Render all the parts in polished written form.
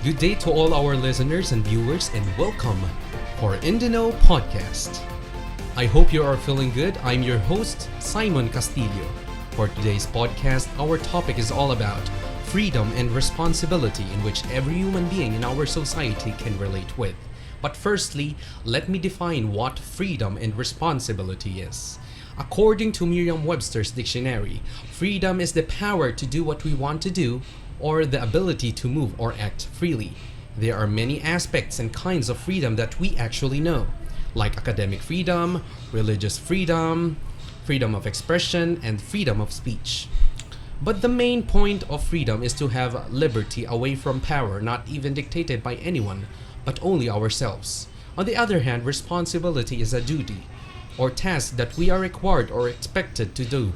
Good day to all our listeners and viewers, and welcome for Indino Podcast. I hope you are feeling good. I'm your host, Simon Castillo. For today's podcast, our topic is all about freedom and responsibility in which every human being in our society can relate with. But firstly, let me define what freedom and responsibility is. According to Merriam-Webster's dictionary, freedom is the power to do what we want to do or the ability to move or act freely. There are many aspects and kinds of freedom that we actually know, like academic freedom, religious freedom, freedom of expression, and freedom of speech. But the main point of freedom is to have liberty away from power not even dictated by anyone, but only ourselves. On the other hand, responsibility is a duty or task that we are required or expected to do.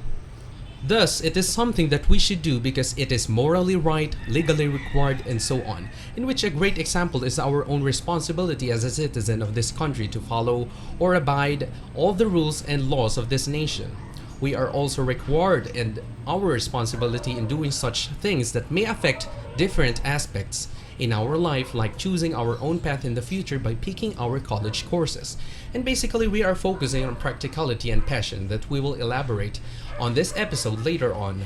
Thus, it is something that we should do because it is morally right, legally required, and so on, in which a great example is our own responsibility as a citizen of this country to follow or abide all the rules and laws of this nation. We are also required and our responsibility in doing such things that may affect different aspects in our life, like choosing our own path in the future by picking our college courses. And basically, we are focusing on practicality and passion that we will elaborate on this episode later on.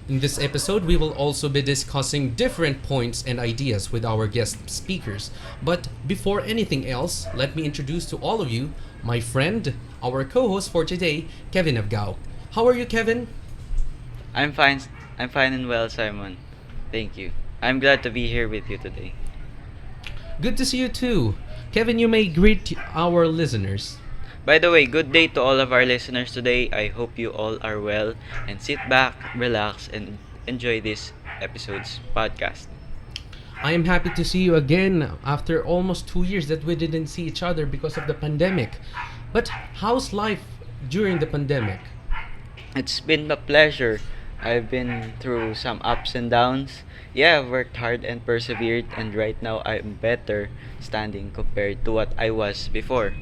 In this episode, we will also be discussing different points and ideas with our guest speakers. But before anything else, let me introduce to all of you my friend, our co-host for today, Kevin Abgao. How are you, Kevin? I'm fine. I'm fine and well, Simon. Thank you. I'm glad to be here with you today. Good to see you too. Kevin, you may greet our listeners. By the way, good day to all of our listeners today. I hope you all are well and sit back, relax, and enjoy this episode's podcast. I am happy to see you again after almost 2 years that we didn't see each other because of the pandemic. But how's life during the pandemic? It's been a pleasure. I've been through some ups and downs. Yeah, I've worked hard and persevered, and right now I'm better standing compared to what I was before.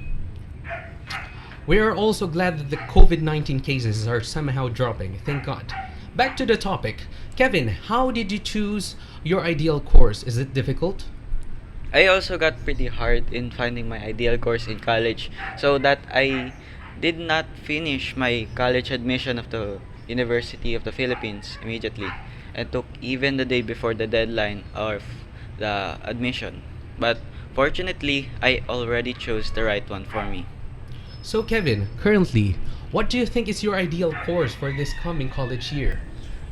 We are also glad that the COVID 19 cases are somehow dropping, thank God. Back to the topic. Kevin, how did you choose your ideal course? Is it difficult? I also got pretty hard in finding my ideal course in college, so that I did not finish my college admission of the University of the Philippines immediately and took even the day before the deadline of the admission. But fortunately, I already chose the right one for me. So, Kevin, currently, what do you think is your ideal course for this coming college year?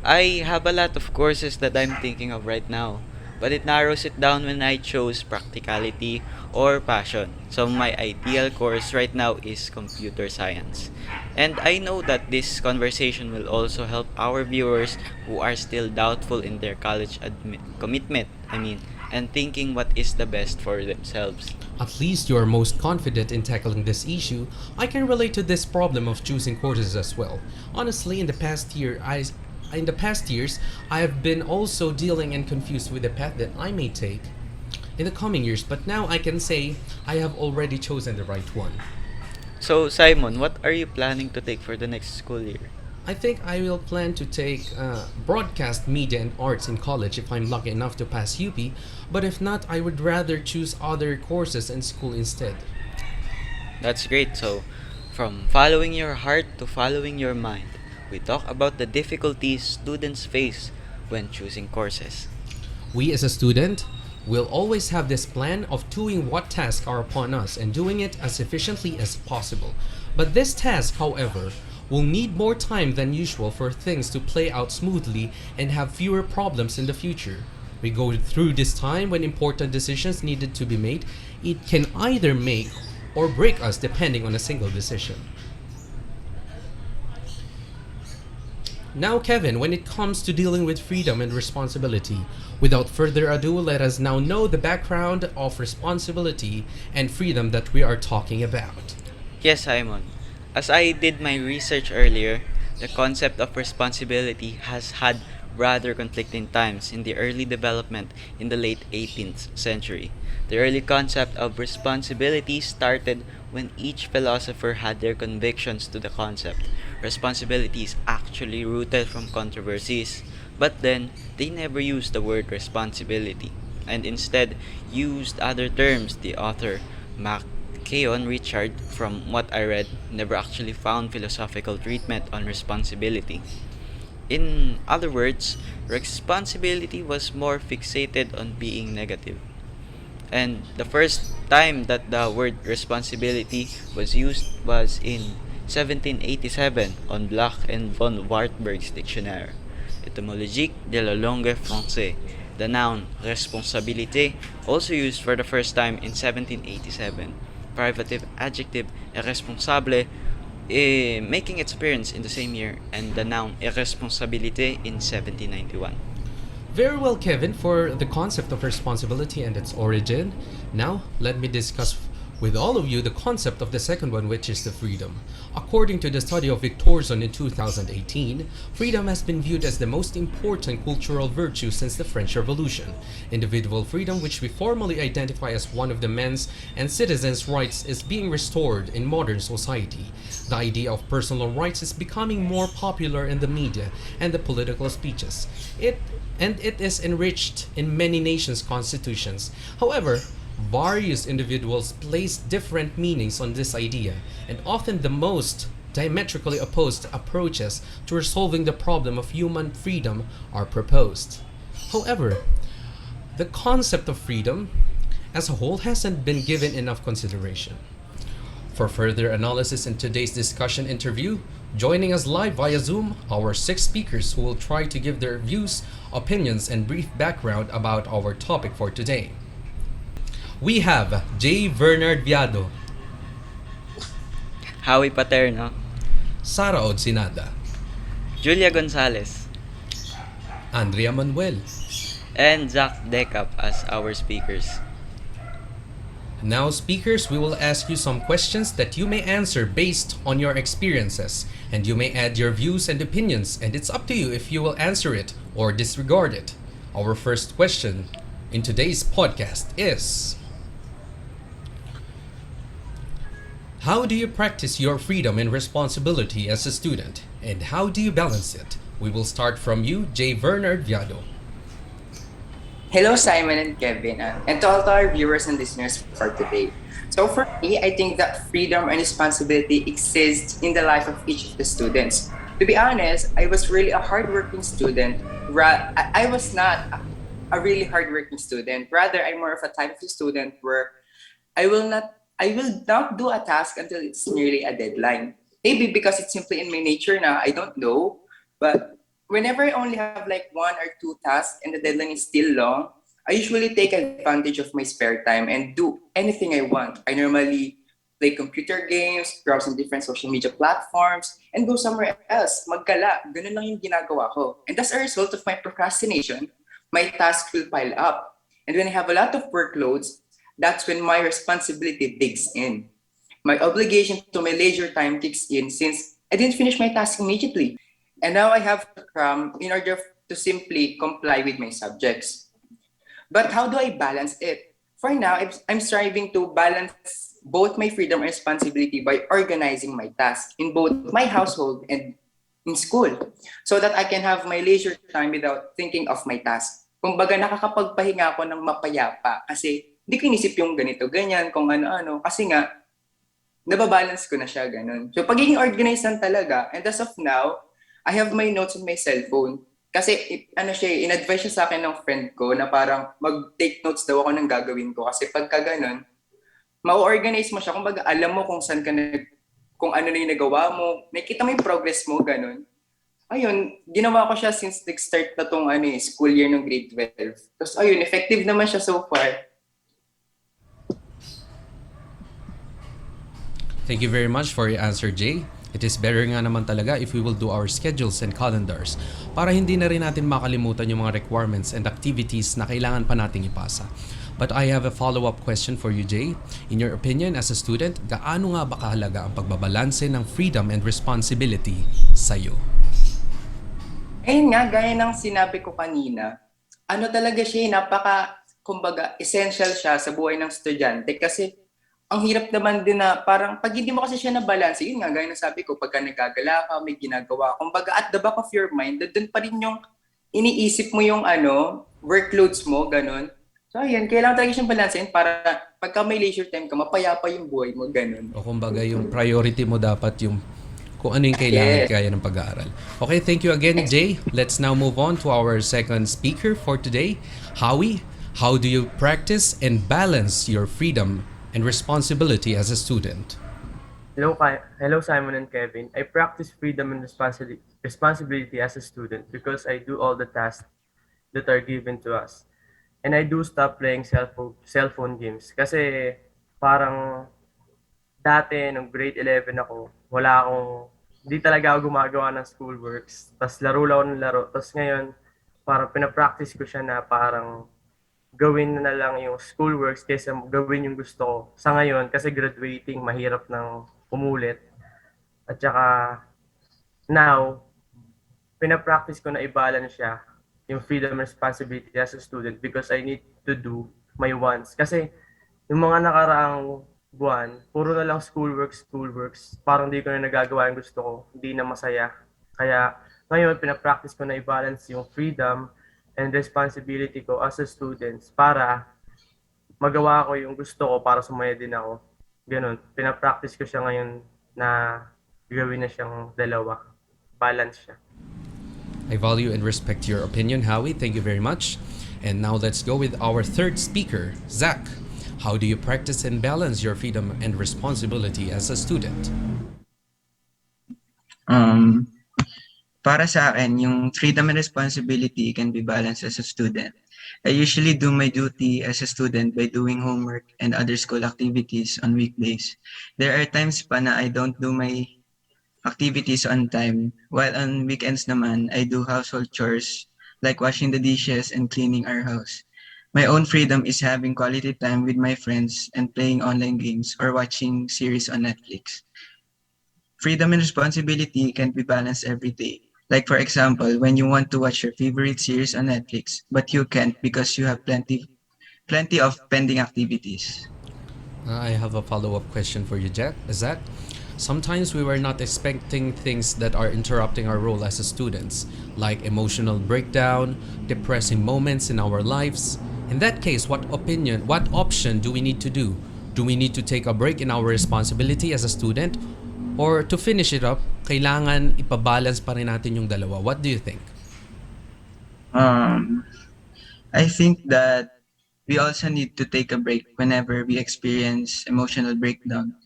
I have a lot of courses that I'm thinking of right now, but it narrows it down when I chose practicality or passion. So my ideal course right now is computer science. And I know that this conversation will also help our viewers who are still doubtful in their commitment, and thinking what is the best for themselves. At least you are most confident in tackling this issue. I can relate to this problem of choosing courses as well. Honestly, in the past years, I have been also dealing and confused with the path that I may take in the coming years, but now I can say I have already chosen the right one. So Simon, what are you planning to take for the next school year? I think I will plan to take broadcast media and arts in college if I'm lucky enough to pass UP, but if not, I would rather choose other courses in school instead. That's great. So, from following your heart to following your mind, we talk about the difficulties students face when choosing courses. We as a student will always have this plan of doing what tasks are upon us and doing it as efficiently as possible. But this task, however, will need more time than usual for things to play out smoothly and have fewer problems in the future. We go through this time when important decisions needed to be made. It can either make or break us depending on a single decision. Now, Kevin, when it comes to dealing with freedom and responsibility, without further ado, let us now know the background of responsibility and freedom that we are talking about. Yes, Simon. As I did my research earlier, the concept of responsibility has had rather conflicting times in the early development in the late 18th century. The early concept of responsibility started when each philosopher had their convictions to the concept. Responsibility is actually rooted from controversies, but then they never used the word responsibility. and instead used other terms. The author, McKeon Richard, from what I read, never actually found philosophical treatment on responsibility. In other words, responsibility was more fixated on being negative. And the first time that the word responsibility was used was in 1787 on Bloch and von Wartburg's Dictionnaire, Etymologique de la langue française. The noun responsabilité, also used for the first time in 1787, privative adjective irresponsable, making its appearance in the same year, and the noun irresponsabilité in 1791. Very well, Kevin, for the concept of responsibility and its origin. Now, let me discuss with all of you the concept of the second one, which is the freedom. According to the study of Victorson in 2018, freedom has been viewed as the most important cultural virtue since the French Revolution. Individual freedom, which we formally identify as one of the men's and citizens' rights, is being restored in modern society. The idea of personal rights is becoming more popular in the media and the political speeches. It is enriched in many nations' constitutions. However, various individuals place different meanings on this idea, and often the most diametrically opposed approaches to resolving the problem of human freedom are proposed. However, the concept of freedom as a whole hasn't been given enough consideration. For further analysis in today's discussion interview, joining us live via Zoom, our six speakers who will try to give their views, opinions, and brief background about our topic for today. We have J. Bernard Viado, Howie Paterno, Sara Odsinada, Julia Gonzalez, Andrea Manuel. and Zach Decap as our speakers. Now, speakers, we will ask you some questions that you may answer based on your experiences, and you may add your views and opinions, and it's up to you if you will answer it or disregard it. Our first question in today's podcast is: how do you practice your freedom and responsibility as a student, and how do you balance it? We will start from you, J. Bernard Viado. Hello, Simon and Kevin, and to all our viewers and listeners for today. So for me, I think that freedom and responsibility exists in the life of each of the students. To be honest, I was really a hardworking student. I was not a really hardworking student. Rather, I'm more of a type of student where I will not do a task until it's nearly a deadline. Maybe because it's simply in my nature now, I don't know. But whenever I only have like one or two tasks and the deadline is still long, I usually take advantage of my spare time and do anything I want. I normally play computer games, browse on different social media platforms, and go somewhere else. Magkala. Ganun lang yung ginagawa ko. And as a result of my procrastination, my tasks will pile up. And when I have a lot of workloads, that's when my responsibility digs in. My obligation to my leisure time kicks in since I didn't finish my task immediately. And now I have to cram in order to simply comply with my subjects. But how do I balance it? For now, I'm striving to balance both my freedom and responsibility by organizing my tasks in both my household and in school so that I can have my leisure time without thinking of my task. Kumbaga, nakakapagpahinga ako ng mapayapa kasi di ko inisip yung ganito, ganyan, kung ano-ano. Kasi nga, nababalance ko na siya, ganun. So, pagiging organized lang talaga. And as of now, I have my notes on my cellphone. Kasi, in-advise siya sa akin ng friend ko na parang mag-take notes daw ako ng gagawin ko. Kasi pagka ganun, ma-organize mo siya. Kumbaga, alam mo kung saan ka kung ano na yung nagawa mo. Nakikita mo yung progress mo, ganun. Ayun, ginawa ko siya since nag-start na tong school year ng grade 12. Tapos ayun, effective naman siya so far. Thank you very much for your answer, Jay. It is better nga naman talaga if we will do our schedules and calendars para hindi na rin natin makalimutan yung mga requirements and activities na kailangan pa nating ipasa. But I have a follow-up question for you, Jay. In your opinion as a student, gaano nga ba kahalaga ang pagbabalanse ng freedom and responsibility sa'yo? Ayun nga, gaya ng sinabi ko kanina, talaga siya, kumbaga, essential siya sa buhay ng estudyante kasi ang hirap naman din na parang pag hindi mo kasi siya na-balance, yun nga, gaya ng sabi ko, pagka nagagala ka, may ginagawa, kumbaga at the back of your mind, doon pa rin yung iniisip mo yung workloads mo, ganun. So ayan, kailangan talaga siyang balansein para pagka may leisure time ka, mapayapa yung buhay mo, ganun. O kumbaga yung priority mo dapat yung kung ano yung kailangan Yes. kaya ng pag-aaral. Okay, thank you again, Ex- Jay. Let's now move on to our second speaker for today, Howie. How do you practice and balance your freedom and responsibility as a student? Hello, Simon and Kevin. I practice freedom and responsibility as a student because I do all the tasks that are given to us. And I do stop playing cellphone games. Kasi parang dati, nung grade 11 ako, hindi talaga ako gumagawa ng schoolworks. Tapos laro lang ako ng laro. Tapos ngayon, parang pinapractice ko siya na parang gawin na lang yung schoolworks kaysa gawin yung gusto ko. Sa ngayon, kasi graduating, mahirap nang umulit. At saka, now, pinapractice ko na i-balance siya, yung freedom and responsibility as a student because I need to do my wants. Kasi, yung mga nakaraang buwan, puro na lang schoolworks. Parang di ko na nagagawa yung gusto ko. Hindi na masaya. Kaya, ngayon, pinapractice ko na i-balance yung freedom and responsibility ko as a student para magawa ko yung gusto ko para sumaya din ako. Ganun. Pinapractice ko siya ngayon na gawin na siyang dalawa. Balance siya. I value and respect your opinion, Howie. Thank you very much. And now let's go with our third speaker, Zach. How do you practice and balance your freedom and responsibility as a student? Um, para sa akin, yung freedom and responsibility can be balanced as a student. I usually do my duty as a student by doing homework and other school activities on weekdays. There are times pa na I don't do my activities on time, while on weekends naman, I do household chores like washing the dishes and cleaning our house. My own freedom is having quality time with my friends and playing online games or watching series on Netflix. Freedom and responsibility can be balanced every day. Like for example, when you want to watch your favorite series on Netflix, but you can't because you have plenty of pending activities. I have a follow-up question for you, Zach. Sometimes we were not expecting things that are interrupting our role as a students, like emotional breakdown, depressing moments in our lives. In that case, what option do we need to do? Do we need to take a break in our responsibility as a student? Or to finish it up, kailangan ipabalance pa rin natin yung dalawa. What do you think? I think that we also need to take a break whenever we experience emotional breakdown.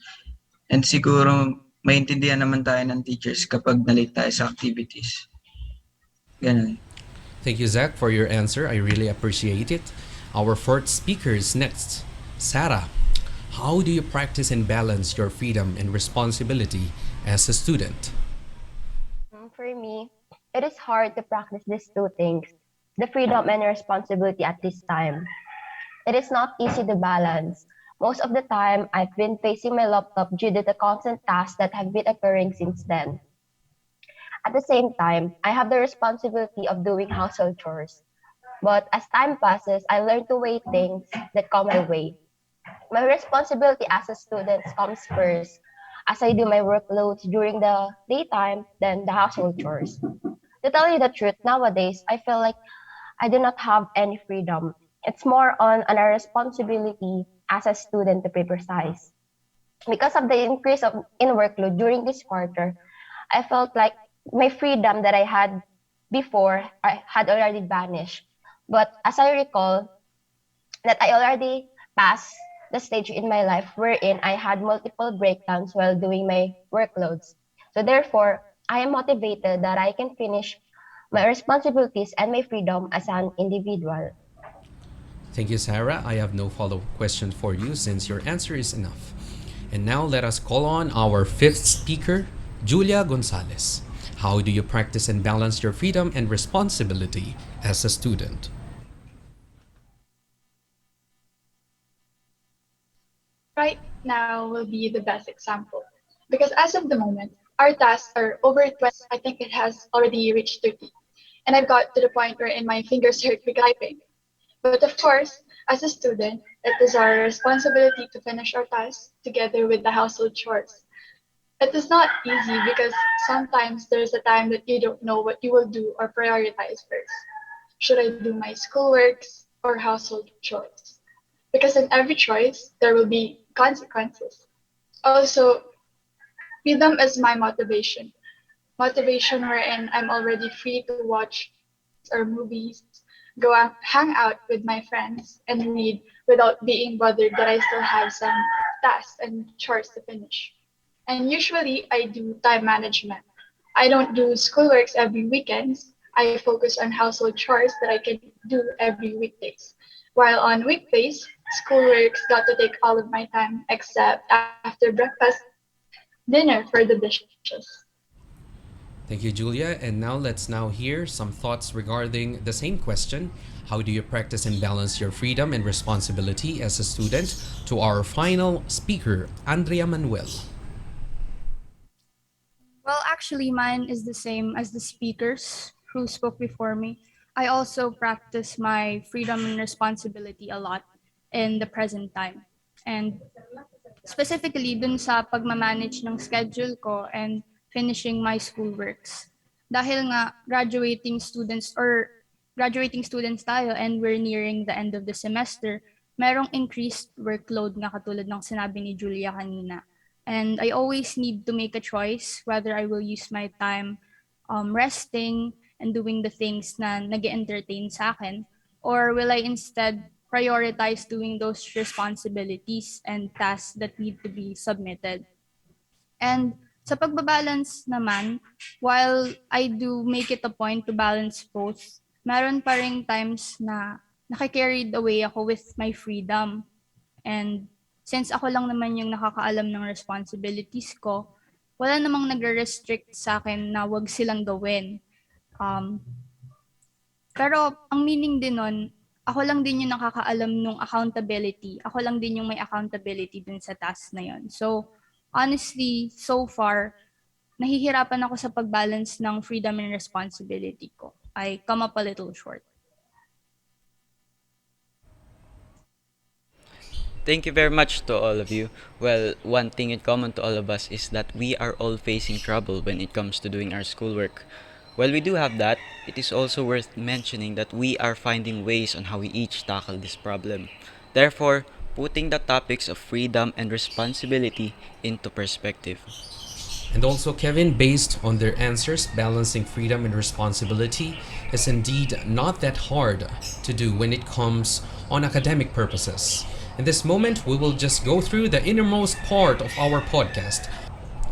And siguro maintindihan naman tayo ng teachers kapag nalate tayo sa activities. Ganun. Thank you, Zach, for your answer. I really appreciate it. Our fourth speaker is next. Sarah, how do you practice and balance your freedom and responsibility as a student? For me, it is hard to practice these two things, the freedom and responsibility at this time. It is not easy to balance. Most of the time, I've been facing my laptop due to the constant tasks that have been occurring since then. At the same time, I have the responsibility of doing household chores. But as time passes, I learn to weigh things that come my way. My responsibility as a student comes first, as I do my workloads during the daytime, then the household chores. To tell you the truth, nowadays, I feel like I do not have any freedom. It's more on a responsibility as a student to be precise. Because of the increase in workload during this quarter, I felt like my freedom that I had before I had already vanished. But as I recall, that I already passed the stage in my life wherein I had multiple breakdowns while doing my workloads. So therefore, I am motivated that I can finish my responsibilities and my freedom as an individual. Thank you, Sarah. I have no follow-up question for you since your answer is enough. And now let us call on our fifth speaker, Julia Gonzalez. How do you practice and balance your freedom and responsibility as a student? Right now will be the best example because as of the moment, our tasks are over 20. I think it has already reached 30. And I've got to the point where in my fingers hurt because typing. But of course, as a student, it is our responsibility to finish our tasks together with the household chores. It is not easy because sometimes there's a time that you don't know what you will do or prioritize first. Should I do my schoolworks, or household chores. Because in every choice, there will be consequences. Also, freedom is my motivation. Motivation wherein I'm already free to watch or movies, go out, hang out with my friends, and read without being bothered that I still have some tasks and chores to finish. And usually I do time management. I don't do schoolworks every weekends. I focus on household chores that I can do every weekdays. While on weekdays, schoolworks got to take all of my time except after breakfast, dinner for the dishes. Thank you, Julia. And now let's hear some thoughts regarding the same question. How do you practice and balance your freedom and responsibility as a student? To our final speaker, Andrea Manuel. Well, actually, mine is the same as the speakers who spoke before me. I also practice my freedom and responsibility a lot in the present time. And specifically, dun sa pagmamanage ng schedule ko and finishing my schoolworks. Dahil nga graduating students tayo and we're nearing the end of the semester, merong increased workload nga katulad ng sinabi ni Julia kanina. And I always need to make a choice whether I will use my time resting and doing the things na nag-entertain sa akin, or will I instead prioritize doing those responsibilities and tasks that need to be submitted. And sa pagbabalance naman, while I do make it a point to balance both, meron pa ring times na nakikarried away ako with my freedom. And since ako lang naman yung nakakaalam ng responsibilities ko, wala namang nagre-restrict sa akin na wag silang gawin. Pero ang meaning din nun, ako lang din yung nakakaalam ng accountability. Ako lang din yung may accountability dun sa task na yun. So, honestly, so far, nahihirapan ako sa pag-balance ng freedom and responsibility ko. I come up a little short. Thank you very much to all of you. Well, one thing in common to all of us is that we are all facing trouble when it comes to doing our schoolwork. While we do have that, it is also worth mentioning that we are finding ways on how we each tackle this problem. Therefore, putting the topics of freedom and responsibility into perspective. And also, Kevin, based on their answers, balancing freedom and responsibility is indeed not that hard to do when it comes on academic purposes. In this moment, we will just go through the innermost part of our podcast,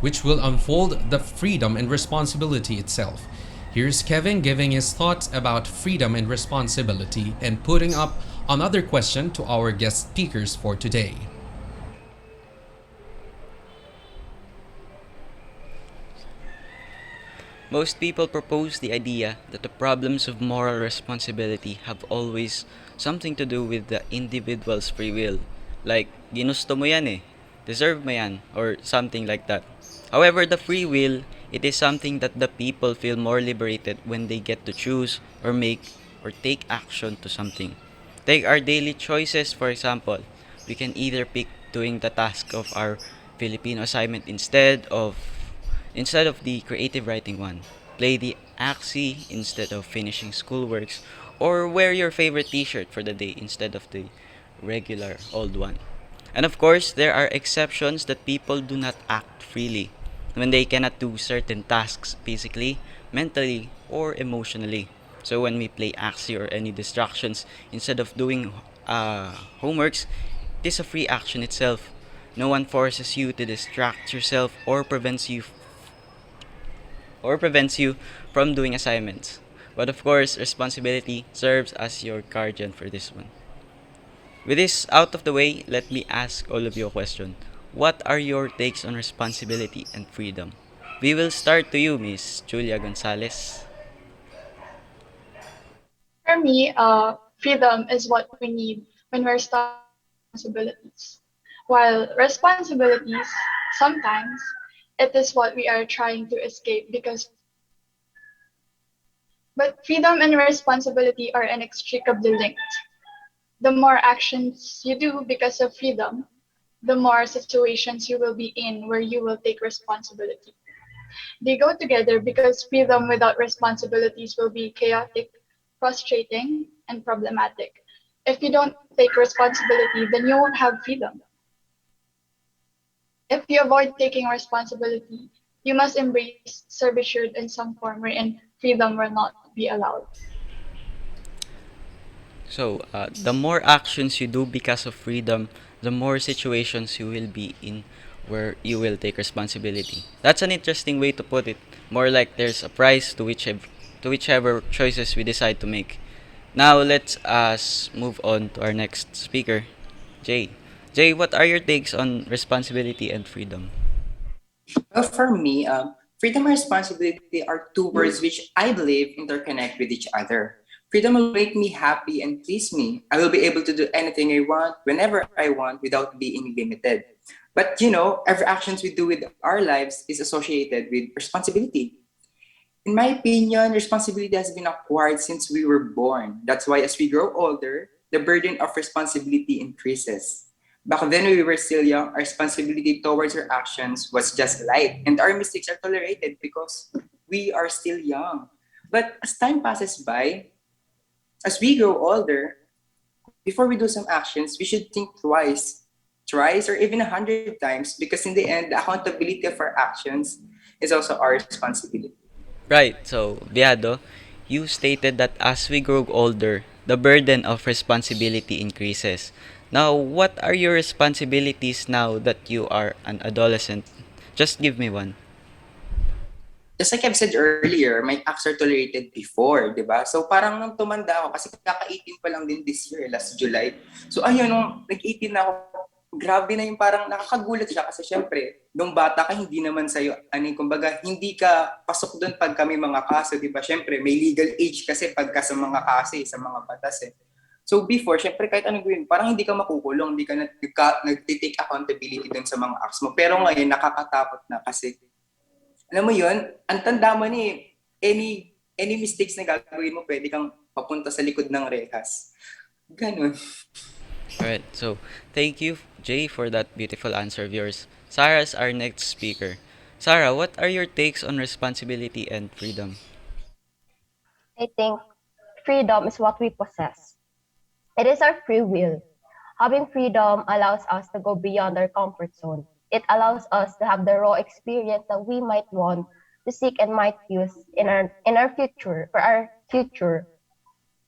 which will unfold the freedom and responsibility itself. Here's Kevin giving his thoughts about freedom and responsibility and putting up another question to our guest speakers for today. Most people propose the idea that the problems of moral responsibility have always something to do with the individual's free will. Like, ginusto mo yan eh, deserve mo yan, or something like that. However, the free will, it is something that the people feel more liberated when they get to choose or make or take action to something. Take our daily choices, for example. We can either pick doing the task of our Filipino assignment instead of the creative writing one, play the Axie instead of finishing schoolworks, or wear your favorite t-shirt for the day instead of the regular old one. And of course, there are exceptions that people do not act freely when they cannot do certain tasks physically, mentally, or emotionally. So when we play Axie or any distractions instead of doing homeworks, it is a free action itself. No one forces you to distract yourself or prevents you from doing assignments. But of course, responsibility serves as your guardian for this one. With this out of the way, let me ask all of you a question. What are your takes on responsibility and freedom? We will start to you, Miss Julia Gonzalez. For me, freedom is what we need when we're starting responsibilities. While responsibilities, sometimes, it is what we are trying to escape because. But freedom and responsibility are inextricably linked. The more actions you do because of freedom, the more situations you will be in where you will take responsibility. They go together because freedom without responsibilities will be chaotic, frustrating, and problematic. If you don't take responsibility, then you won't have freedom. If you avoid taking responsibility, you must embrace servitude in some form wherein freedom will not be allowed. So, the more actions you do because of freedom, the more situations you will be in where you will take responsibility. That's an interesting way to put it. More like there's a price to whichever choices we decide to make. Now let's us move on to our next speaker, Jay. Jay, what are your takes on responsibility and freedom? Well, for me, freedom and responsibility are two words which I believe interconnect with each other. Freedom will make me happy and please me. I will be able to do anything I want, whenever I want, without being limited. But every actions we do with our lives is associated with responsibility. In my opinion, responsibility has been acquired since we were born. That's why as we grow older, the burden of responsibility increases. Back then, when we were still young, our responsibility towards our actions was just light, and our mistakes are tolerated because we are still young. But as time passes by, as we grow older, before we do some actions, we should think twice, or even 100 times, because in the end, the accountability of our actions is also our responsibility. Right, so Viado, you stated that as we grow older, the burden of responsibility increases. Now, what are your responsibilities now that you are an adolescent? Just give me one. Just like I've said earlier, my acts are tolerated before, di ba? So parang nung tumanda ako, kasi kaka-18 pa lang din this year, last July. So ayun, nung nag-18 na ako, grabe na yung parang nakakagulat siya kasi syempre, nung bata ka, hindi naman sa'yo, kumbaga, hindi ka pasok doon pag kami mga kaso, di ba? Syempre, may legal age kasi pagka sa mga kaso, sa mga batas eh. So before, syempre kahit anong gawin, parang hindi ka makukulong, hindi ka nag-take accountability dun sa mga acts mo. Pero ngayon, nakakatakot na kasi alam mo yun, ang tanda mo ni any mistakes na gagawin mo, pwede kang papunta sa likod ng rehas. Ganun. Alright, so thank you, Jay, for that beautiful answer of yours. Sarah's our next speaker. Sarah, what are your takes on responsibility and freedom? I think freedom is what we possess. It is our free will. Having freedom allows us to go beyond our comfort zone. It allows us to have the raw experience that we might want to seek and might use in our future, for our future.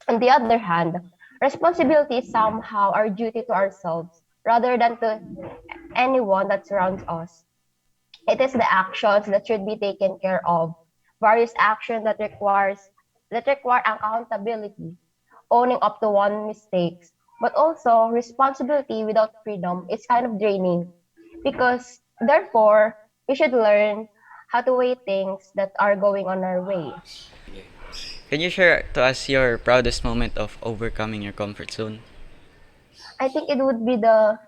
On the other hand, responsibility is somehow our duty to ourselves rather than to anyone that surrounds us. It is the actions that should be taken care of, various actions that require accountability, owning up to one's mistakes, but also responsibility without freedom is kind of draining because therefore we should learn how to weigh things that are going on our way. Can you share to us your proudest moment of overcoming your comfort zone? I think it would be the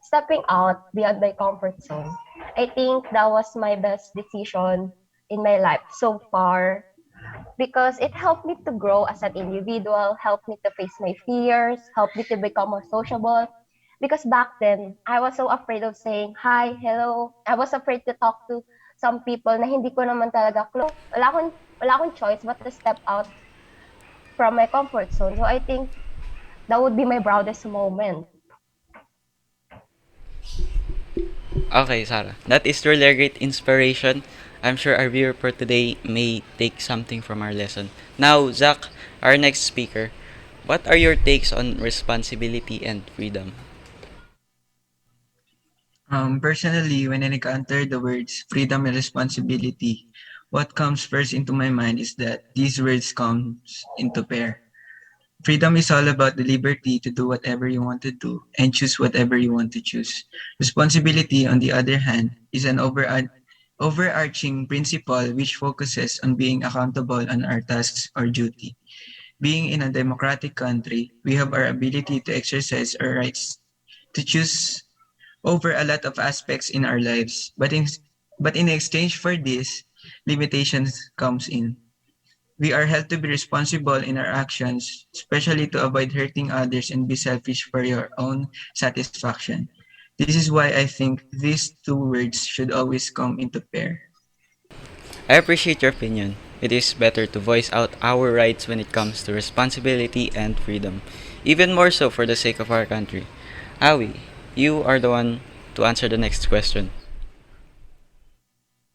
stepping out beyond my comfort zone. I think that was my best decision in my life so far because it helped me to grow as an individual, helped me to face my fears, helped me to become more sociable. Because back then, I was so afraid of saying hi, hello. I was afraid to talk to some people na hindi ko naman talaga close. Wala akong choice but to step out from my comfort zone. So I think that would be my proudest moment. Okay, Sarah. That is really a great inspiration. I'm sure our viewer for today may take something from our lesson. Now, Zach, our next speaker, what are your takes on responsibility and freedom? Personally, when I encounter the words freedom and responsibility, what comes first into my mind is that these words comes into pair. Freedom is all about the liberty to do whatever you want to do and choose whatever you want to choose. Responsibility, on the other hand, is an overarching principle which focuses on being accountable on our tasks or duty. Being in a democratic country, we have our ability to exercise our rights to choose over a lot of aspects in our lives. But in exchange for this, limitations comes in. We are held to be responsible in our actions, especially to avoid hurting others and be selfish for your own satisfaction. This is why I think these two words should always come into pair. I appreciate your opinion. It is better to voice out our rights when it comes to responsibility and freedom, even more so for the sake of our country. Awi, you are the one to answer the next question.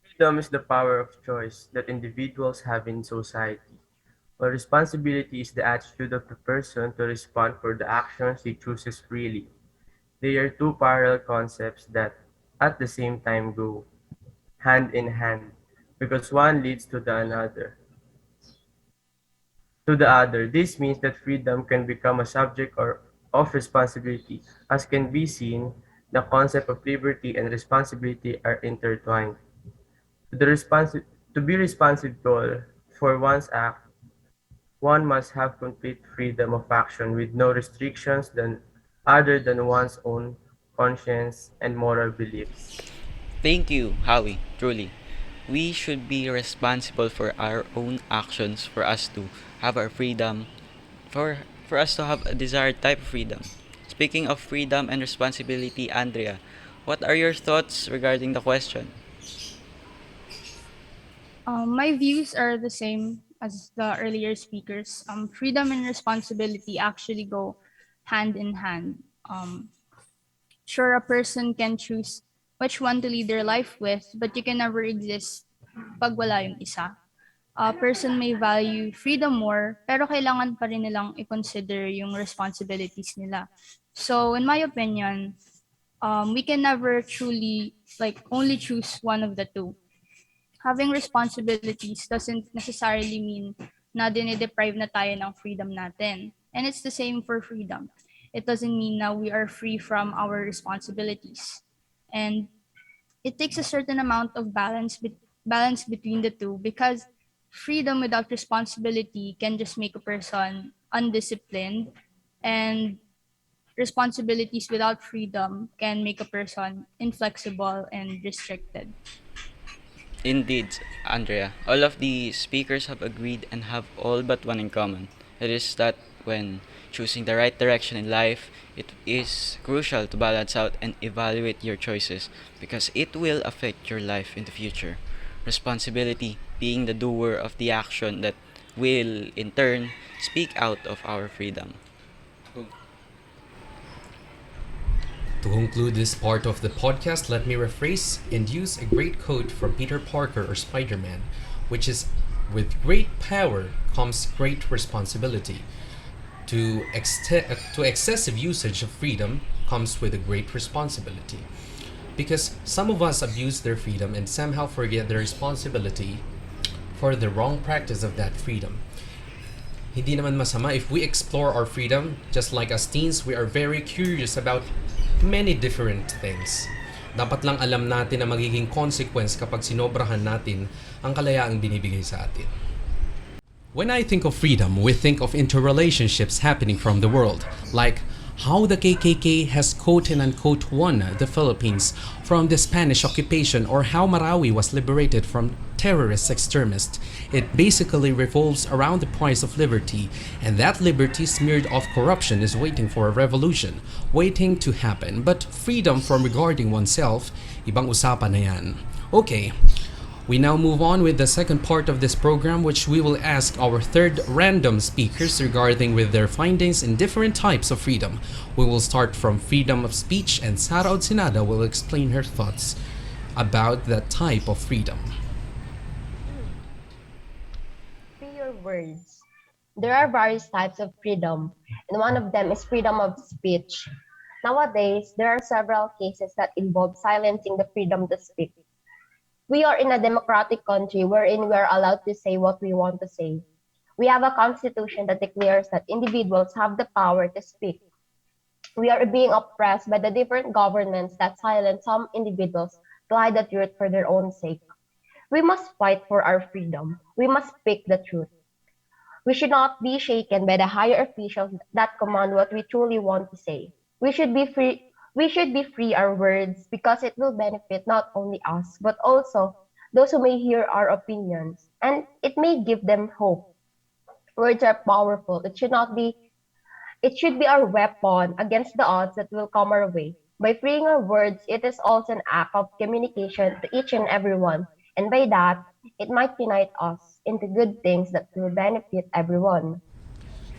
Freedom is the power of choice that individuals have in society, while responsibility is the attitude of the person to respond for the actions he chooses freely. They are two parallel concepts that, at the same time, go hand in hand because one leads to the another. To the other, this means that freedom can become a subject or of responsibility. As can be seen, the concept of liberty and responsibility are intertwined. The responsi- to be responsible for one's act, one must have complete freedom of action with no restrictions other than one's own conscience and moral beliefs. Thank you, Howie, truly. We should be responsible for our own actions for us to have our freedom, for us to have a desired type of freedom. Speaking of freedom and responsibility, Andrea, what are your thoughts regarding the question? My views are the same as the earlier speakers. Freedom and responsibility actually go hand in hand. Sure, a person can choose which one to lead their life with, but you can never exist pag wala yung isa. A person may value freedom more, pero kailangan pa rin nilang i-consider yung responsibilities nila. So, in my opinion, we can never truly, only choose one of the two. Having responsibilities doesn't necessarily mean na dinideprive na tayo ng freedom natin. And it's the same for freedom. It doesn't mean na we are free from our responsibilities. And it takes a certain amount of balance between the two because freedom without responsibility can just make a person undisciplined, and responsibilities without freedom can make a person inflexible and restricted. Indeed, Andrea, all of the speakers have agreed and have all but one in common. It is that when choosing the right direction in life, it is crucial to balance out and evaluate your choices because it will affect your life in the future. Responsibility being the doer of the action that will, in turn, speak out of our freedom. To conclude this part of the podcast, let me rephrase and use a great quote from Peter Parker or Spider Man, which is with great power comes great responsibility. To excessive usage of freedom comes with a great responsibility. Because some of us abuse their freedom and somehow forget their responsibility for the wrong practice of that freedom. Hindi naman masama if we explore our freedom. Just like as teens, we are very curious about many different things. Dapat lang alam natin na magiging consequence kapag sinobrahan natin ang kalayaang binibigay sa atin. When I think of freedom, we think of interrelationships happening from the world, like how the KKK has quote and unquote won the Philippines from the Spanish occupation, or how Marawi was liberated from terrorist extremists. It basically revolves around the price of liberty, and that liberty smeared of corruption is waiting for a revolution, waiting to happen. But freedom from regarding oneself, ibang usapan na yan. Okay, we now move on with the second part of this program, which we will ask our third random speakers regarding with their findings in different types of freedom. We will start from freedom of speech, and Sara Odsinada will explain her thoughts about that type of freedom. Free your words. There are various types of freedom, and one of them is freedom of speech. Nowadays, there are several cases that involve silencing the freedom to speak. We are in a democratic country wherein we are allowed to say what we want to say. We have a constitution that declares that individuals have the power to speak. We are being oppressed by the different governments that silence some individuals to hide the truth for their own sake. We must fight for our freedom. We must speak the truth. We should not be shaken by the higher officials that command what we truly want to say. We should be free. We should be free our words because it will benefit not only us, but also those who may hear our opinions, and it may give them hope. Words are powerful. It should be our weapon against the odds that will come our way. By freeing our words, it is also an act of communication to each and everyone, and by that, it might unite us. into good things that will benefit everyone.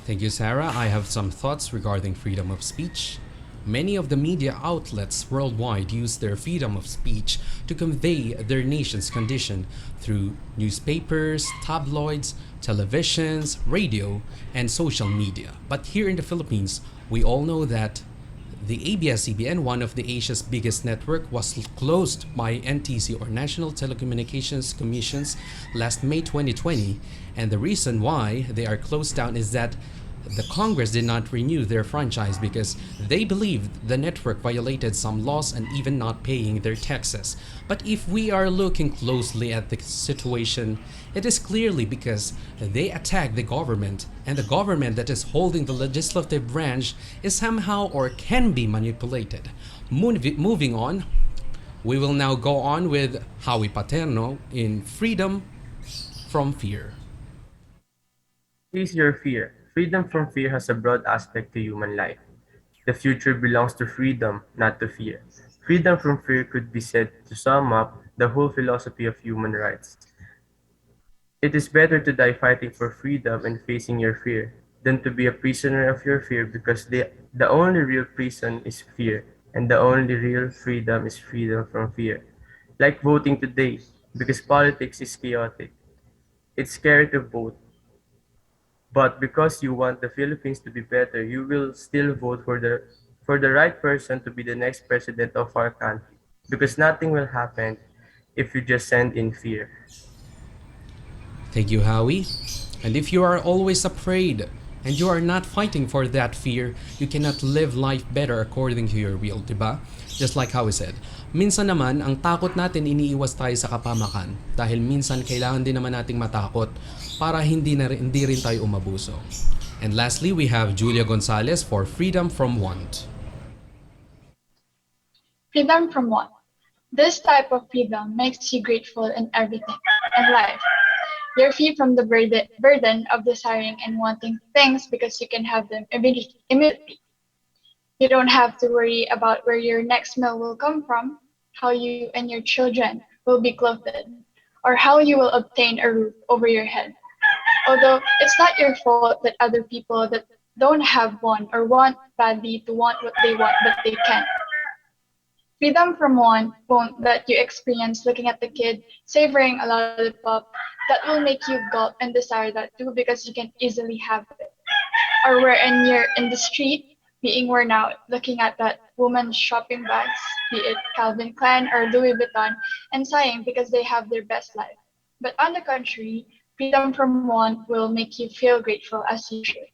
Thank you, Sarah. I have some thoughts regarding freedom of speech. Many of the media outlets worldwide use their freedom of speech to convey their nation's condition through newspapers, tabloids, televisions, radio, and social media. But here in the Philippines, we all know that the ABS-CBN, one of the Asia's biggest network, was closed by NTC or National Telecommunications Commissions last May 2020. And the reason why they are closed down is that the Congress did not renew their franchise because they believed the network violated some laws and even not paying their taxes. But if we are looking closely at the situation, it is clearly because they attack the government, and the government that is holding the legislative branch is somehow or can be manipulated. Moving on, we will now go on with Howie Paterno in Freedom from Fear. Face your fear. Freedom from fear has a broad aspect to human life. The future belongs to freedom, not to fear. Freedom from fear could be said to sum up the whole philosophy of human rights. It is better to die fighting for freedom and facing your fear than to be a prisoner of your fear, because the only real prison is fear, and the only real freedom is freedom from fear. Like voting today, because politics is chaotic. It's scary to vote, but because you want the Philippines to be better, you will still vote for the right person to be the next president of our country. Because nothing will happen if you just send in fear. Thank you, Howie. And if you are always afraid and you are not fighting for that fear, you cannot live life better according to your will, diba? Just like Howie said. Minsan naman, ang takot natin iniiwas tayo sa kapamakan dahil minsan kailangan din naman nating matakot para hindi rin tayo umabuso. And lastly, we have Julia Gonzalez for Freedom from Want. Freedom from what? This type of freedom makes you grateful in everything in life. You're free from the burden of desiring and wanting things because you can have them immediately. You don't have to worry about where your next meal will come from, how you and your children will be clothed, or how you will obtain a roof over your head. Although it's not your fault that other people that don't have one or want badly to want what they want but they can't. Freedom from want won't let you experience looking at the kid savoring a lollipop that will make you gulp and desire that too because you can easily have it. Or wherein you're in the street being worn out looking at that woman's shopping bags, be it Calvin Klein or Louis Vuitton, and sighing because they have their best life. But on the contrary, freedom from want will make you feel grateful as you should.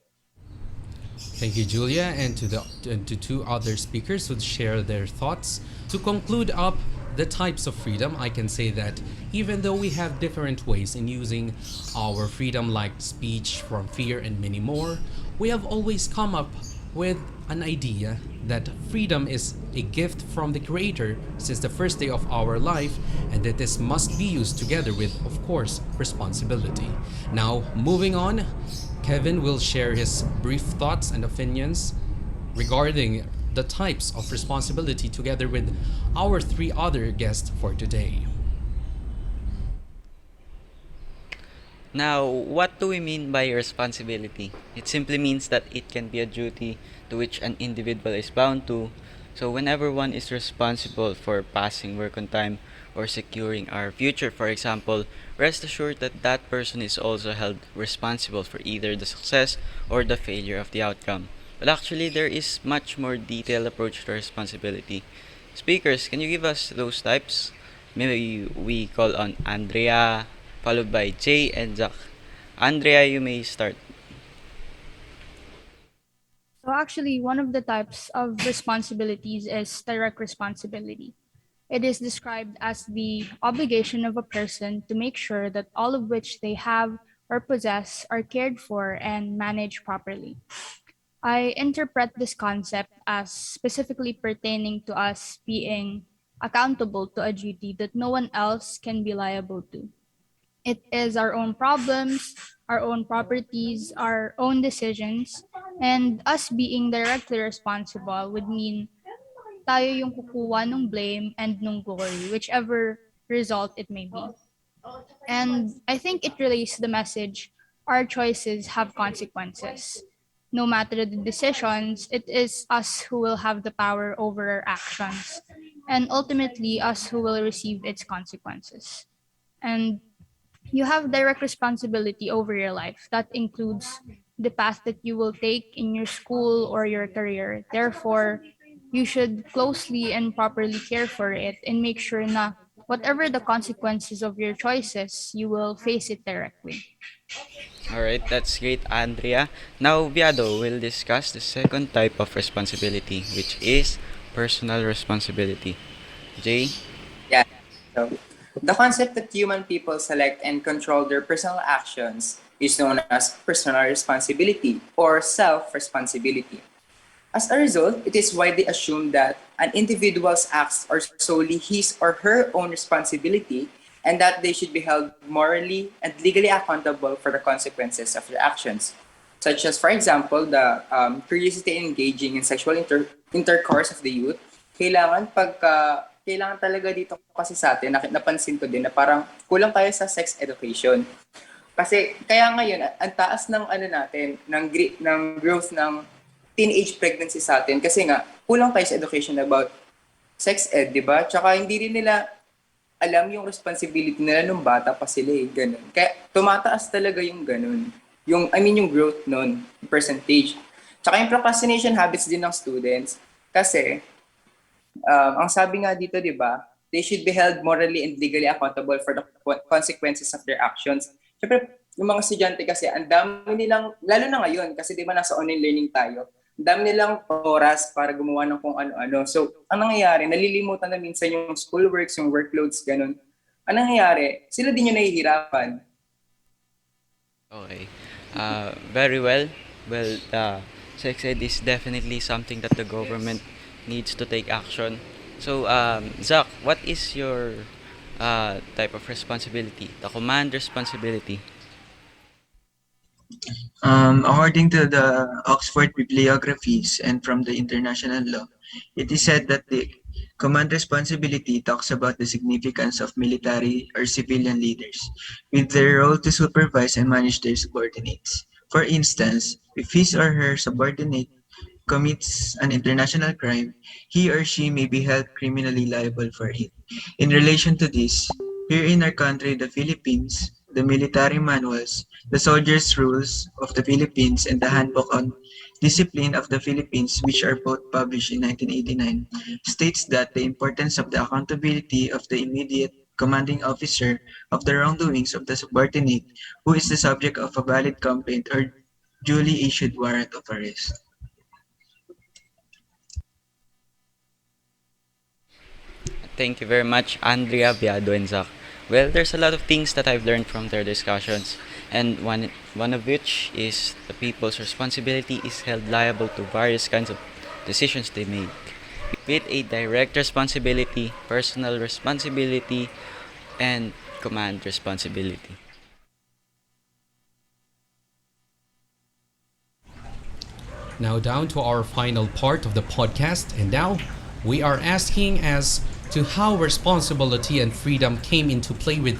Thank you, Julia, and to two other speakers who share their thoughts. To conclude up the types of freedom, I can say that even though we have different ways in using our freedom, like speech from fear and many more, we have always come up with an idea that freedom is a gift from the Creator since the first day of our life, and that this must be used together with, of course, responsibility. Now, moving on, Kevin will share his brief thoughts and opinions regarding the types of responsibility together with our three other guests for today. Now, what do we mean by responsibility? It simply means that it can be a duty to which an individual is bound to. So, whenever one is responsible for passing work on time or securing our future, for example, rest assured that that person is also held responsible for either the success or the failure of the outcome. But actually, there is much more detailed approach to responsibility. Speakers, can you give us those types? Maybe we call on Andrea, followed by Jay and Zach. Andrea, you may start. So actually, one of the types of responsibilities is direct responsibility. It is described as the obligation of a person to make sure that all of which they have or possess are cared for and managed properly. I interpret this concept as specifically pertaining to us being accountable to a duty that no one else can be liable to. It is our own problems, our own properties, our own decisions, and us being directly responsible would mean tayo yung kukuha ng blame and ng glory, whichever result it may be. And I think it relays the message our choices have consequences. No matter the decisions, it is us who will have the power over our actions, and ultimately us who will receive its consequences. And you have direct responsibility over your life. That includes the path that you will take in your school or your career. Therefore, you should closely and properly care for it and make sure na whatever the consequences of your choices, you will face it directly. Alright, that's great, Andrea. Now, Viado will discuss the second type of responsibility, which is personal responsibility. Jay? Yeah. So the concept that human people select and control their personal actions is known as personal responsibility or self-responsibility. As a result, it is widely assumed that an individual's acts are solely his or her own responsibility and that they should be held morally and legally accountable for the consequences of their actions. Such as, for example, the curiosity in engaging in sexual intercourse of the youth, kailangan talaga dito kasi sa atin, napansin ko din na parang kulang tayo sa sex education. Kasi kaya ngayon, ang taas ng ano natin, ng growth ng teenage pregnancy sa atin kasi nga kulang tayo sa education about sex ed, di ba? Tsaka hindi rin nila alam yung responsibility nila nung bata pa sila eh, ganun. Kaya tumataas talaga yung ganun. Yung growth nun, yung percentage. Tsaka yung procrastination habits din ng students kasi ang sabi nga dito, di ba, they should be held morally and legally accountable for the consequences of their actions. Siyempre, yung mga estudyante kasi, ang dami nilang, lalo na ngayon, kasi di ba nasa online learning tayo, ang dami nilang oras para gumawa ng kung ano-ano. So, ang nangyayari, nalilimutan na minsan yung schoolworks, yung workloads, ganun. Ang nangyayari, sila din yung nahihirapan. Okay. Very well. Well, sex ed is definitely something that the government needs to take action. So, Zach, what is your type of responsibility? The command responsibility. According to the Oxford Bibliographies and from the international law, it is said that the command responsibility talks about the significance of military or civilian leaders with their role to supervise and manage their subordinates. For instance, if his or her subordinate commits an international crime, he or she may be held criminally liable for it. In relation to this, here in our country, the Philippines, the military manuals, the soldiers' rules of the Philippines, and the handbook on discipline of the Philippines, which are both published in 1989, states that the importance of the accountability of the immediate commanding officer of the wrongdoings of the subordinate who is the subject of a valid complaint or duly issued warrant of arrest. Thank you very much, Andrea, Viado, and Zach. Well, there's a lot of things that I've learned from their discussions, and one of which is the people's responsibility is held liable to various kinds of decisions they make, be it a direct responsibility, personal responsibility, and command responsibility. Now, down to our final part of the podcast, and now we are asking as to how responsibility and freedom came into play with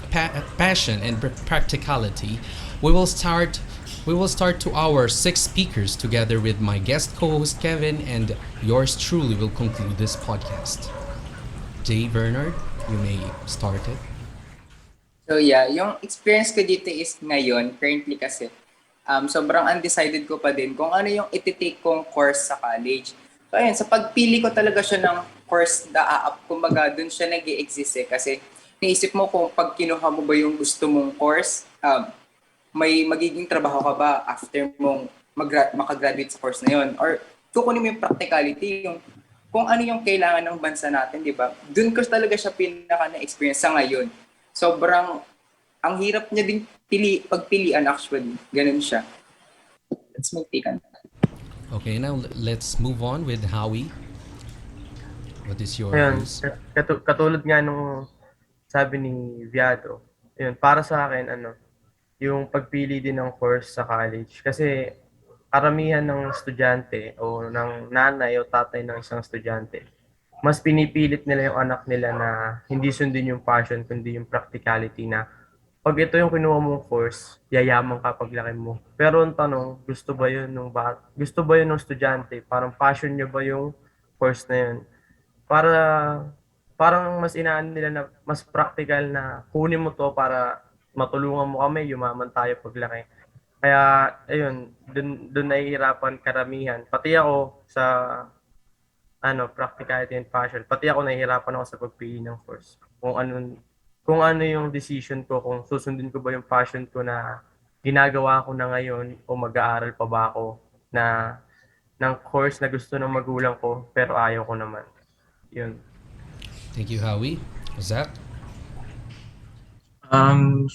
passion and practicality. We will start to our 6 speakers together with my guest co-host Kevin, and yours truly will conclude this podcast. Jay Bernard, you may start it. So yeah, yung experience ko dito is ngayon, currently kasi, sobrang undecided ko pa din kung ano yung iti-take kong course sa college. So ayun, sa pagpili ko talaga siya ng course na kumbaga dun siya nag-i-exist eh. Kasi naisip mo kung pag kinuha mo ba yung gusto mong course, may magiging trabaho ka ba after mong makagraduate sa course na yun? Or kukunin mo yung practicality, yung kung ano yung kailangan ng bansa natin, di ba? Dun ko talaga siya pinaka na-experience sa ngayon. Sobrang, ang hirap niya din pagpilian actually. Ganun siya. Let's move on. Okay, now let's move on with Howie. What is your Ayun, views? katulad nga nung sabi ni Viado, yun, para sa akin, yung pagpili din ng course sa college. Kasi karamihan ng estudyante o ng nanay o tatay ng isang estudyante, mas pinipilit nila yung anak nila na hindi sundin yung passion kundi yung practicality na pag ito yung kinuha mong course, yayaman ka paglaki mo. Pero ang tanong, gusto ba yun ng estudyante? Parang passion niya ba yung course na yun? Para parang mas inaan nila na mas practical na kunin mo to para matulungan mo kami, yumaman tayo paglaki. Kaya ayun, dun nahihirapan karamihan. Pati ako sa practicality and passion. Pati ako nahihirapan ako sa pagpili ng course. Kung ano yung decision ko, kung susundin ko ba yung passion ko na ginagawa ko na ngayon o mag-aaral pa ba ako na ng course na gusto ng magulang ko pero ayaw ko naman. Yun. Thank you, Howie. Zach?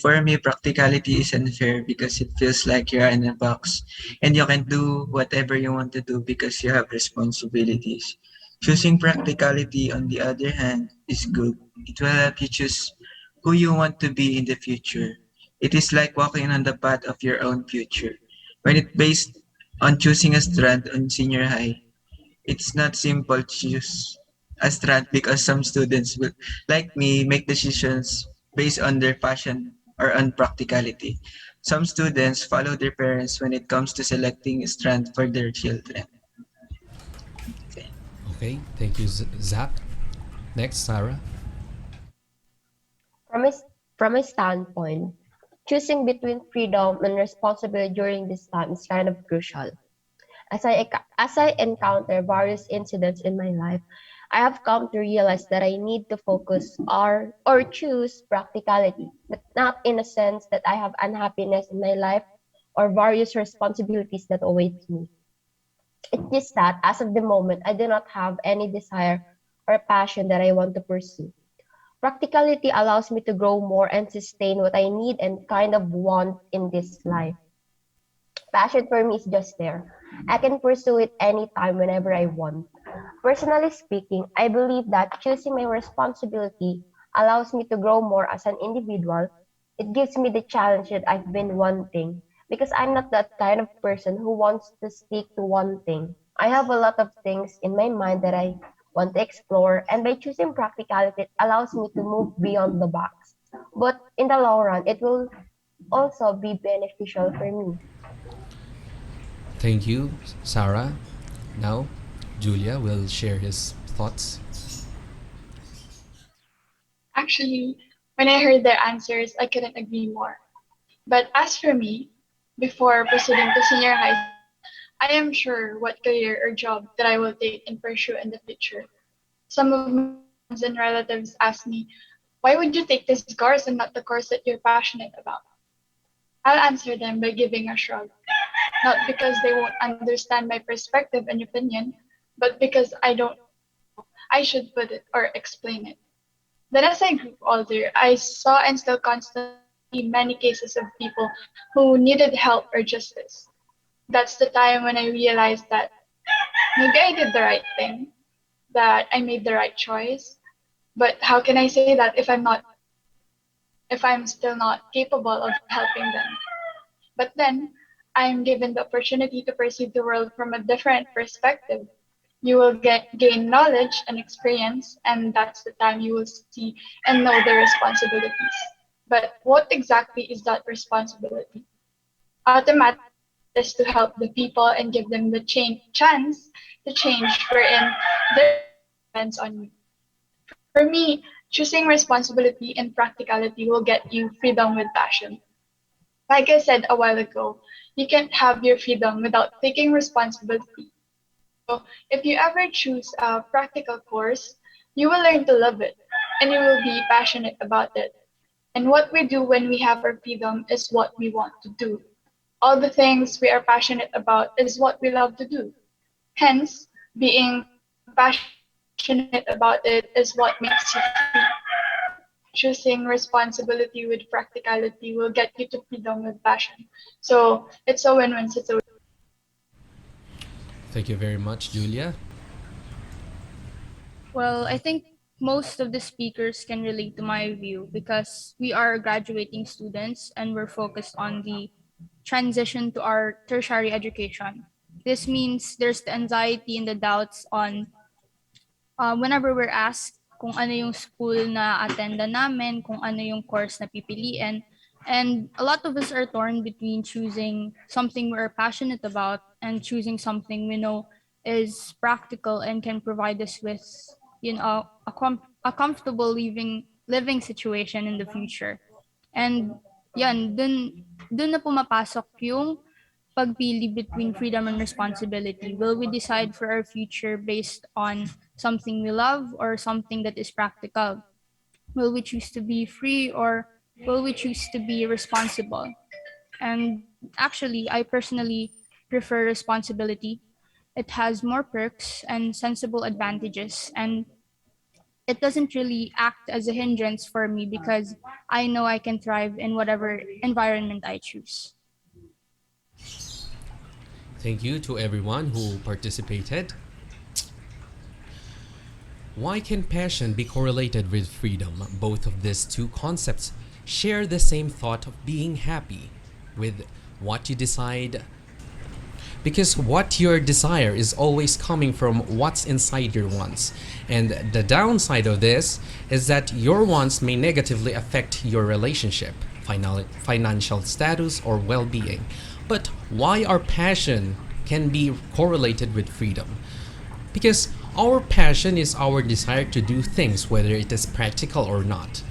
For me, practicality is unfair because it feels like you're in a box and you can do whatever you want to do because you have responsibilities. Choosing practicality, on the other hand, is good. It will help you choose who you want to be in the future. It is like walking on the path of your own future. When it's based on choosing a strand on senior high, it's not simple to choose a strand because some students will, like me, make decisions based on their passion or on practicality. Some students follow their parents when it comes to selecting a strand for their children. Okay, thank you, Zach. Next, Sarah. From a standpoint, choosing between freedom and responsibility during this time is kind of crucial. As I encounter various incidents in my life, I have come to realize that I need to focus or choose practicality, but not in a sense that I have unhappiness in my life or various responsibilities that await me. It's just that as of the moment, I do not have any desire or passion that I want to pursue. Practicality allows me to grow more and sustain what I need and kind of want in this life. Passion for me is just there. I can pursue it anytime, whenever I want. Personally speaking, I believe that choosing my responsibility allows me to grow more as an individual. It gives me the challenge that I've been wanting because I'm not that kind of person who wants to stick to one thing. I have a lot of things in my mind that I want to explore, and by choosing practicality, it allows me to move beyond the box. But in the long run, it will also be beneficial for me. Thank you, Sarah. Now, Julia will share his thoughts. Actually, when I heard their answers, I couldn't agree more. But as for me, before proceeding to senior high, I am sure what career or job that I will take and pursue in the future. Some of my friends and relatives ask me, why would you take this course and not the course that you're passionate about? I'll answer them by giving a shrug, not because they won't understand my perspective and opinion, but because I should put it or explain it. Then as I grew older, I saw and still constantly see many cases of people who needed help or justice. That's the time when I realized that maybe I did the right thing, that I made the right choice. But how can I say that if I'm still not capable of helping them? But then I'm given the opportunity to perceive the world from a different perspective. You will gain knowledge and experience, and that's the time you will see and know the responsibilities. But what exactly is that responsibility? Automatically is to help the people and give them the chance to change wherein their depends on you. For me, choosing responsibility and practicality will get you freedom with passion. Like I said a while ago, you can't have your freedom without taking responsibility. So if you ever choose a practical course, you will learn to love it and you will be passionate about it. And what we do when we have our freedom is what we want to do. All the things we are passionate about is what we love to do. Hence, being passionate about it is what makes you free. Choosing responsibility with practicality will get you to freedom with passion. So it's a win-win situation. Thank you very much, Julia. Well, I think most of the speakers can relate to my view because we are graduating students and we're focused on the transition to our tertiary education. This means there's the anxiety and the doubts on whenever we're asked kung ano yung school na attenda namin, kung ano yung course na pipiliin. And a lot of us are torn between choosing something we're passionate about and choosing something we know is practical and can provide us with, a comfortable living situation in the future. And yan, dun na pumapasok yung pagpili between freedom and responsibility. Will we decide for our future based on something we love or something that is practical? Will we choose to be free or will we choose to be responsible? And actually, I personally prefer responsibility. It has more perks and sensible advantages, and it doesn't really act as a hindrance for me because I know I can thrive in whatever environment I choose. Thank you to everyone who participated. Why can passion be correlated with freedom? Both of these two concepts share the same thought of being happy with what you decide, because what your desire is always coming from what's inside your wants. And the downside of this is that your wants may negatively affect your relationship, financial status, or well-being. But why our passion can be correlated with freedom? Because our passion is our desire to do things, whether it is practical or not.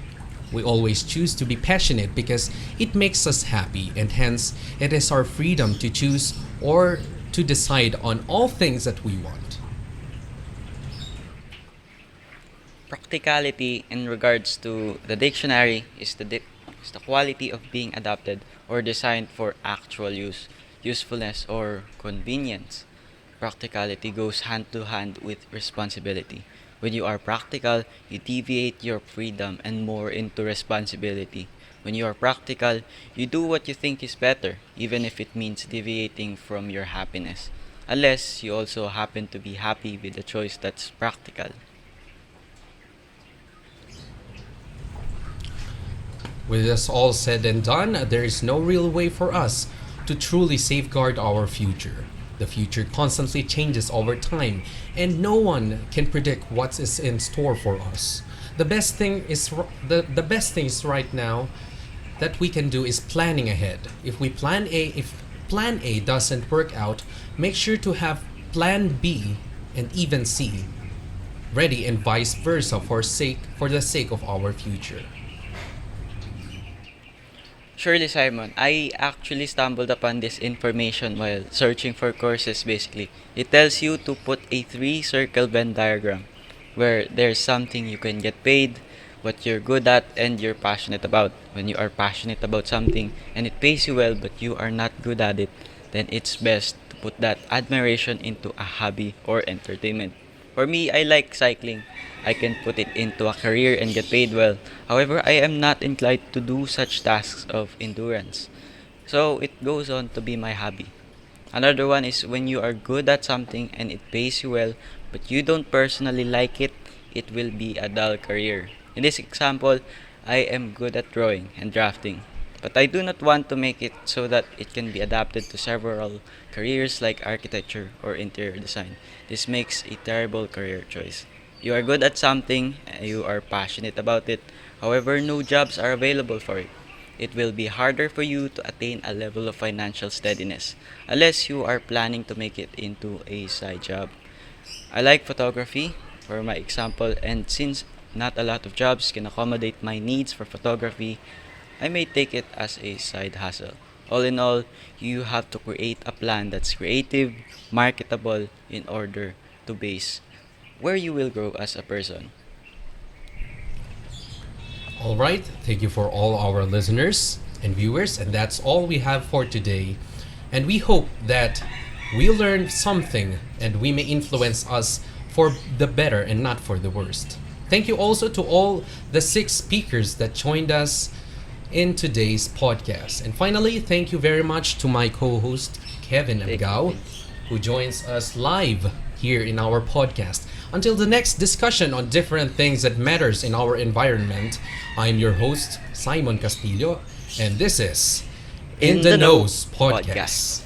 We always choose to be passionate because it makes us happy, and hence it is our freedom to choose or to decide on all things that we want. Practicality in regards to the dictionary is is the quality of being adapted or designed for actual use, usefulness, or convenience. Practicality goes hand to hand with responsibility. When you are practical, you deviate your freedom and more into responsibility. When you are practical, you do what you think is better, even if it means deviating from your happiness, unless you also happen to be happy with the choice that's practical. With this all said and done, there is no real way for us to truly safeguard our future. The future constantly changes over time, and no one can predict what is in store for us. The best thing is the best things right now that we can do is planning ahead. If plan A doesn't work out, make sure to have plan B and even C ready, and vice versa, for the sake of our future. Surely, Simon, I actually stumbled upon this information while searching for courses basically. It tells you to put a three-circle Venn diagram where there's something you can get paid, what you're good at, and you're passionate about. When you are passionate about something and it pays you well but you are not good at it, then it's best to put that admiration into a hobby or entertainment. For me, I like cycling. I can put it into a career and get paid well. However, I am not inclined to do such tasks of endurance. So it goes on to be my hobby. Another one is when you are good at something and it pays you well, but you don't personally like it, it will be a dull career. In this example, I am good at drawing and drafting, but I do not want to make it so that it can be adapted to several careers like architecture or interior design. This makes a terrible career choice. You are good at something, you are passionate about it, however, no jobs are available for it. It will be harder for you to attain a level of financial steadiness unless you are planning to make it into a side job. I like photography, for my example, and since not a lot of jobs can accommodate my needs for photography, I may take it as a side hustle. All in all, you have to create a plan that's creative, marketable in order to base where you will grow as a person. All right, thank you for all our listeners and viewers, and that's all we have for today. And we hope that we learned something and we may influence us for the better and not for the worst. Thank you also to all the 6 speakers that joined us in today's podcast. And finally, thank you very much to my co-host Kevin Thank Abgao, you. who joins us live here in our podcast. Until the next discussion on different things that matters in our environment, I'm your host Simon Castillo, and this is In the Nose Podcast.